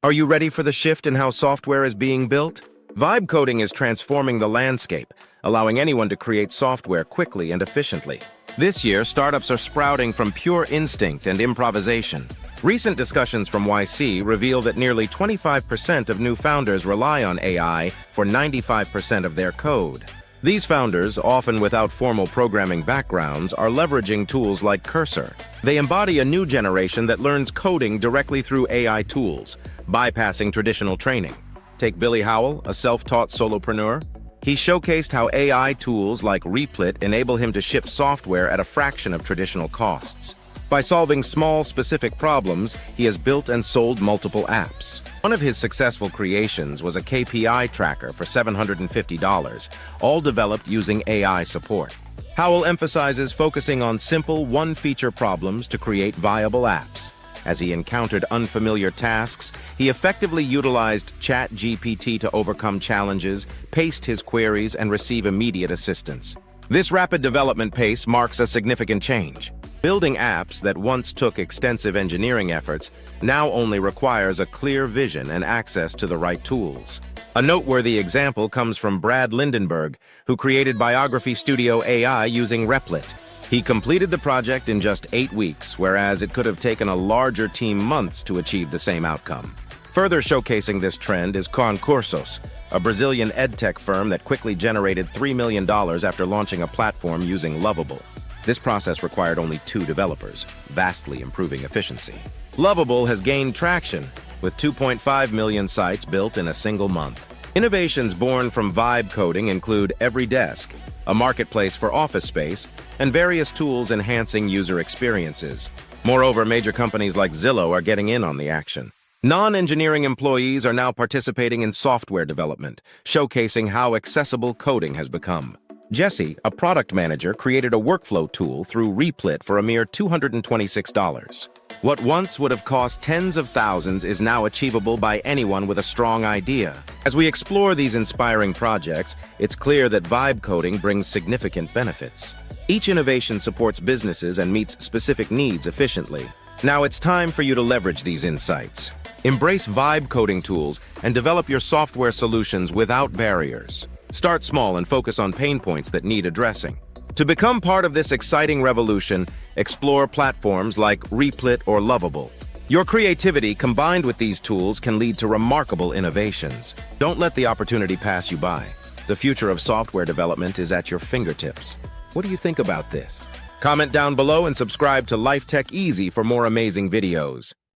Are you ready for the shift in how software is being built? Vibe coding is transforming the landscape, allowing anyone to create software quickly and efficiently. This year, startups are sprouting from pure instinct and improvisation. Recent discussions from YC reveal that nearly 25% of new founders rely on AI for 95% of their code. These founders, often without formal programming backgrounds, are leveraging tools like Cursor. They embody a new generation that learns coding directly through AI tools, bypassing traditional training. Take Billy Howell, a self-taught solopreneur. He showcased how AI tools like Replit enable him to ship software at a fraction of traditional costs. By solving small, specific problems, he has built and sold multiple apps. One of his successful creations was a KPI tracker for $750, all developed using AI support. Howell emphasizes focusing on simple, one-feature problems to create viable apps. As he encountered unfamiliar tasks, he effectively utilized ChatGPT to overcome challenges, paste his queries, and receive immediate assistance. This rapid development pace marks a significant change. Building apps that once took extensive engineering efforts now only requires a clear vision and access to the right tools. A noteworthy example comes from Brad Lindenberg, who created Biography Studio AI using Replit. He completed the project in just 8 weeks, whereas it could have taken a larger team months to achieve the same outcome. Further showcasing this trend is Concursos, a Brazilian edtech firm that quickly generated $3 million after launching a platform using Lovable. This process required only 2 developers, vastly improving efficiency. Lovable has gained traction, with 2.5 million sites built in a single month. Innovations born from vibe coding include EveryDesk, a marketplace for office space, and various tools enhancing user experiences. Moreover, major companies like Zillow are getting in on the action. Non-engineering employees are now participating in software development, showcasing how accessible coding has become. Jesse, a product manager, created a workflow tool through Replit for a mere $226. What once would have cost tens of thousands is now achievable by anyone with a strong idea. As we explore these inspiring projects, it's clear that vibe coding brings significant benefits. Each innovation supports businesses and meets specific needs efficiently. Now it's time for you to leverage these insights. Embrace vibe coding tools and develop your software solutions without barriers. Start small and focus on pain points that need addressing. To become part of this exciting revolution, explore platforms like Replit or Lovable. Your creativity combined with these tools can lead to remarkable innovations. Don't let the opportunity pass you by. The future of software development is at your fingertips. What do you think about this? Comment down below and subscribe to Life Tech Easy for more amazing videos.